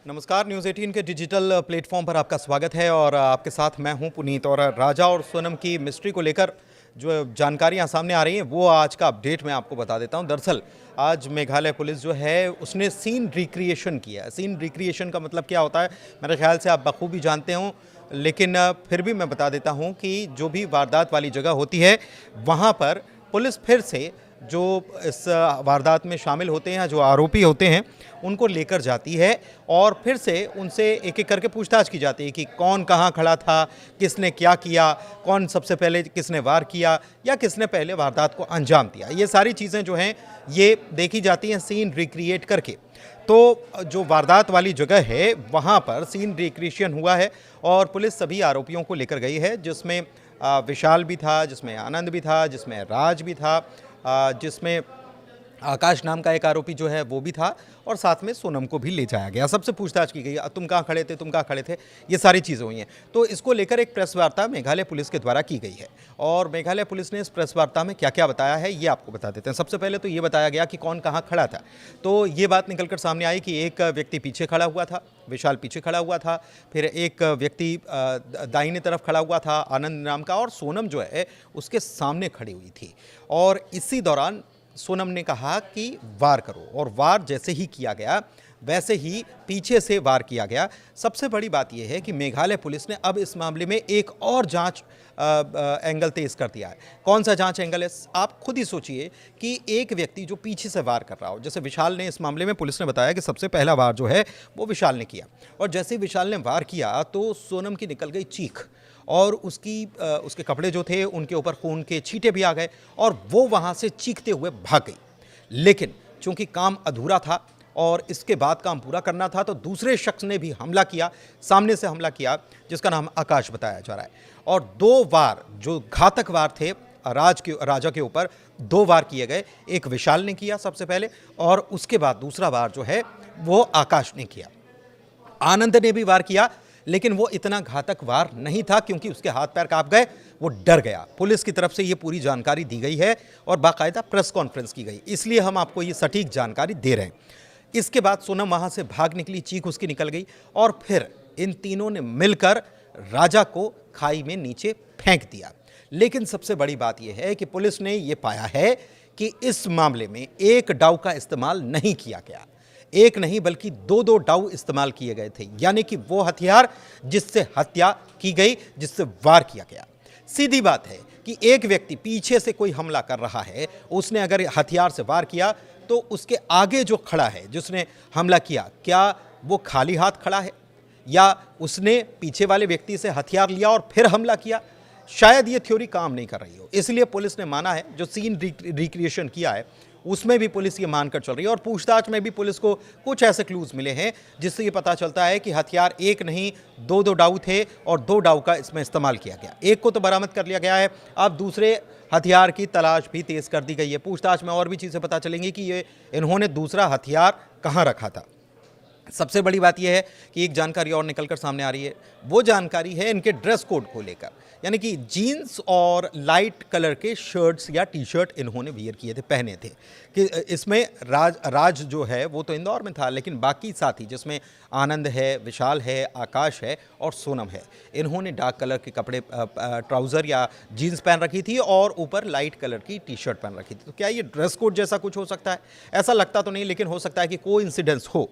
नमस्कार, न्यूज़ 18 के digital platform पर आपका स्वागत है और आपके साथ मैं हूं पुनीत। और राजा और सोनम की मिस्ट्री को लेकर जो जानकारियां सामने आ रही हैं वो आज का अपडेट मैं आपको बता देता हूं। दरअसल आज मेघालय पुलिस जो है उसने सीन रिक्रिएशन किया है। सीन रिक्रिएशन का मतलब क्या होता है, मेरे ख्याल से आप बखूबी जानते हो, लेकिन फिर भी मैं बता देता हूँ कि जो भी वारदात वाली जगह होती है वहाँ पर पुलिस फिर से जो इस वारदात में शामिल होते हैं, जो आरोपी होते हैं, उनको लेकर जाती है और फिर से उनसे एक-एक करके पूछताछ की जाती है कि कौन कहाँ खड़ा था, किसने क्या किया, कौन सबसे पहले किसने वार किया या किसने पहले वारदात को अंजाम दिया। ये सारी चीज़ें जो हैं ये देखी जाती हैं सीन रिक्रिएट करके। तो जो वारदात वाली जगह है वहाँ पर सीन रिक्रिएशन हुआ है और पुलिस सभी आरोपियों को लेकर गई है, जिसमें विशाल भी था, जिसमें आनंद भी था, जिसमें राज भी था, जिसमें आकाश नाम का एक आरोपी जो है वो भी था और साथ में सोनम को भी ले जाया गया। सबसे पूछताछ की गई, तुम कहाँ खड़े थे, तुम कहाँ खड़े थे, ये सारी चीज़ें हुई हैं। तो इसको लेकर एक प्रेस वार्ता मेघालय पुलिस के द्वारा की गई है और मेघालय पुलिस ने इस प्रेस वार्ता में क्या क्या बताया है ये आपको बता देते हैं। सबसे पहले तो ये बताया गया कि कौन कहाँ खड़ा था। तो ये बात निकलकर सामने आई कि एक व्यक्ति पीछे खड़ा हुआ था, विशाल पीछे खड़ा हुआ था, फिर एक व्यक्ति दाहिने तरफ खड़ा हुआ था आनंद नाम का, और सोनम जो है उसके सामने खड़ी हुई थी। और इसी दौरान सोनम ने कहा कि वार करो, और वार जैसे ही किया गया वैसे ही पीछे से वार किया गया। सबसे बड़ी बात यह है कि मेघालय पुलिस ने अब इस मामले में एक और जांच एंगल तेज कर दिया है। कौन सा जांच एंगल है, आप खुद ही सोचिए कि एक व्यक्ति जो पीछे से वार कर रहा हो, जैसे विशाल ने, इस मामले में पुलिस ने बताया कि सबसे पहला वार जो है वो विशाल ने किया, और जैसे ही विशाल ने वार किया तो सोनम की निकल गई चीख और उसके कपड़े जो थे उनके ऊपर खून के छींटे भी आ गए और वो वहाँ से चीखते हुए भाग गई। लेकिन चूंकि काम अधूरा था और इसके बाद काम पूरा करना था, तो दूसरे शख्स ने भी हमला किया, सामने से हमला किया, जिसका नाम आकाश बताया जा रहा है। और 2 वार जो घातक वार थे राजा के ऊपर, 2 वार किए गए। एक विशाल ने किया सबसे पहले और उसके बाद दूसरा वार जो है वो आकाश ने किया। आनंद ने भी वार किया, लेकिन वो इतना घातक वार नहीं था क्योंकि उसके हाथ पैर कांप गए, वो डर गया। पुलिस की तरफ से ये पूरी जानकारी दी गई है और बाकायदा प्रेस कॉन्फ्रेंस की गई, इसलिए हम आपको ये सटीक जानकारी दे रहे हैं। इसके बाद सोनम वहां से भाग निकली, चीख उसकी निकल गई और फिर इन तीनों ने मिलकर राजा को खाई में नीचे फेंक दिया। लेकिन सबसे बड़ी बात यह है कि पुलिस ने यह पाया है कि इस मामले में एक डाउ का इस्तेमाल नहीं किया गया। एक नहीं बल्कि 2-2 डाउ इस्तेमाल किए गए थे, यानी कि वो हथियार जिससे हत्या की गई, जिससे वार किया गया। सीधी बात है कि एक व्यक्ति पीछे से कोई हमला कर रहा है, उसने अगर हथियार से वार किया तो उसके आगे जो खड़ा है, जिसने हमला किया, क्या वो खाली हाथ खड़ा है या उसने पीछे वाले व्यक्ति से हथियार लिया और फिर हमला किया? शायद ये थ्योरी काम नहीं कर रही हो, इसलिए पुलिस ने माना है, जो सीन रिक्रिएशन किया है उसमें भी पुलिस ये मानकर चल रही है। और पूछताछ में भी पुलिस को कुछ ऐसे क्लूज मिले हैं जिससे ये पता चलता है कि हथियार एक नहीं 2-2 डाउ थे और 2 डाउ का इसमें इस्तेमाल किया गया। एक को तो बरामद कर लिया गया है, अब दूसरे हथियार की तलाश भी तेज कर दी गई है। पूछताछ में और भी चीज़ें पता चलेंगी कि ये इन्होंने दूसरा हथियार कहाँ रखा था। सबसे बड़ी बात यह है कि एक जानकारी और निकलकर सामने आ रही है, वो जानकारी है इनके ड्रेस कोड को लेकर, यानी कि जीन्स और लाइट कलर के शर्ट्स या टी शर्ट इन्होंने वियर किए थे, पहने थे। कि इसमें राज जो है वो तो इंदौर में था, लेकिन बाकी साथी जिसमें आनंद है, विशाल है, आकाश है और सोनम है, इन्होंने डार्क कलर के कपड़े, ट्राउज़र या जीन्स पहन रखी थी और ऊपर लाइट कलर की टी शर्ट पहन रखी थी। तो क्या ये ड्रेस कोड जैसा कुछ हो सकता है? ऐसा लगता तो नहीं, लेकिन हो सकता है कि कोइंसिडेंस हो।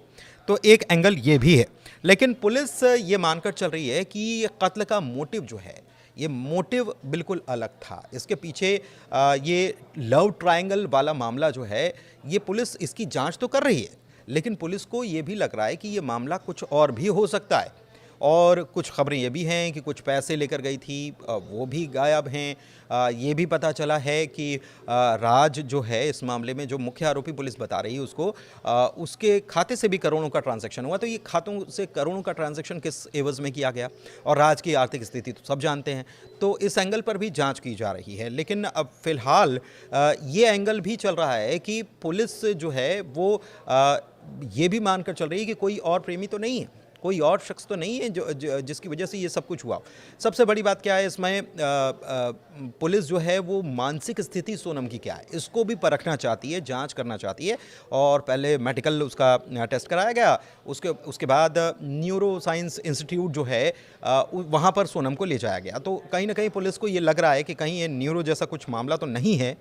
तो एक एंगल ये भी है, लेकिन पुलिस ये मानकर चल रही है कि ये कत्ल का मोटिव जो है, ये मोटिव बिल्कुल अलग था। इसके पीछे ये लव ट्रायंगल वाला मामला जो है, ये पुलिस इसकी जांच तो कर रही है, लेकिन पुलिस को ये भी लग रहा है कि ये मामला कुछ और भी हो सकता है। और कुछ खबरें ये भी हैं कि कुछ पैसे लेकर गई थी, वो भी गायब हैं। ये भी पता चला है कि राज जो है इस मामले में जो मुख्य आरोपी पुलिस बता रही है उसको, उसके खाते से भी करोड़ों का ट्रांजैक्शन हुआ। तो ये खातों से करोड़ों का ट्रांजैक्शन किस एवज में किया गया, और राज की आर्थिक स्थिति तो सब जानते हैं। तो इस एंगल पर भी जांच की जा रही है, लेकिन अब फिलहाल ये एंगल भी चल रहा है कि पुलिस जो है वो ये भी मानकर चल रही है कि कोई और प्रेमी तो नहीं है, कोई और शख्स तो नहीं है जिसकी वजह से ये सब कुछ हुआ। सबसे बड़ी बात क्या है इसमें, पुलिस जो है वो मानसिक स्थिति सोनम की क्या है इसको भी परखना चाहती है, जांच करना चाहती है। और पहले मेडिकल उसका टेस्ट कराया गया, उसके उसके बाद न्यूरो साइंस इंस्टीट्यूट जो है वहाँ पर सोनम को ले जाया गया। तो कहीं ना कहीं पुलिस को ये लग रहा है कि कहीं ये न्यूरो जैसा कुछ मामला तो नहीं है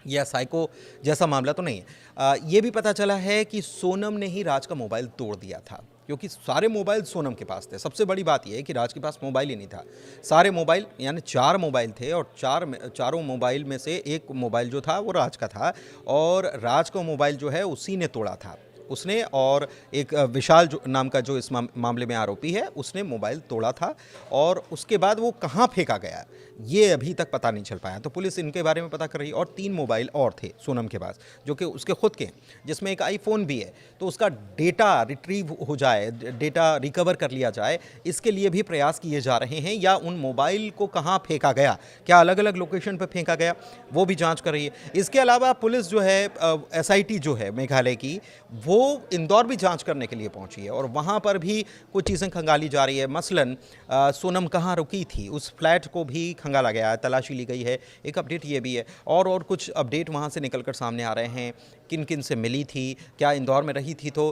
या साइको जैसा मामला तो नहीं है। ये भी पता चला है कि सोनम ने ही राज का मोबाइल तोड़ दिया था, क्योंकि सारे मोबाइल सोनम के पास थे। सबसे बड़ी बात यह है कि राज के पास मोबाइल ही नहीं था। सारे मोबाइल यानी 4 मोबाइल थे और चारों मोबाइल में से एक मोबाइल जो था वो राज का था, और राज का मोबाइल जो है उसी ने तोड़ा था। उसने और एक विशाल जो नाम का जो इस मामले में आरोपी है उसने मोबाइल तोड़ा था, और उसके बाद वो कहाँ फेंका गया ये अभी तक पता नहीं चल पाया। तो पुलिस इनके बारे में पता कर रही है। और 3 मोबाइल और थे सोनम के पास जो कि उसके खुद के, जिसमें एक आईफोन भी है। तो उसका डेटा रिट्रीव हो जाए, डेटा रिकवर कर लिया जाए, इसके लिए भी प्रयास किए जा रहे हैं। या उन मोबाइल को कहाँ फेंका गया, क्या अलग अलग लोकेशन पर फेंका गया, वो भी जांच कर रही है। इसके अलावा पुलिस जो है एसआईटी जो है मेघालय की, वो इंदौर भी जांच करने के लिए पहुंची है, और वहां पर भी कुछ चीज़ें खंगाली जा रही है। मसलन सोनम कहाँ रुकी थी उस फ्लैट को भी खंगाला गया है, तलाशी ली गई है। एक अपडेट ये भी है, और कुछ अपडेट वहाँ से निकलकर सामने आ रहे हैं। किन किन से मिली थी, क्या इंदौर में रही थी तो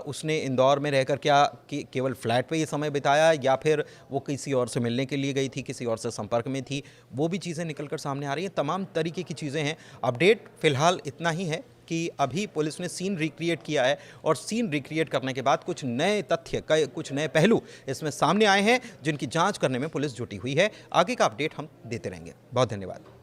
उसने इंदौर में रहकर क्या केवल फ्लैट पे ये समय बिताया, या फिर वो किसी और से मिलने के लिए गई थी, किसी और से संपर्क में थी, वो भी चीज़ें निकलकर सामने आ रही हैं। तमाम तरीके की चीज़ें हैं। अपडेट फ़िलहाल इतना ही है कि अभी पुलिस ने सीन रिक्रिएट किया है, और सीन रिक्रिएट करने के बाद कुछ नए तथ्य, कुछ नए पहलू इसमें सामने आए हैं, जिनकी जांच करने में पुलिस जुटी हुई है। आगे का अपडेट हम देते रहेंगे। बहुत धन्यवाद।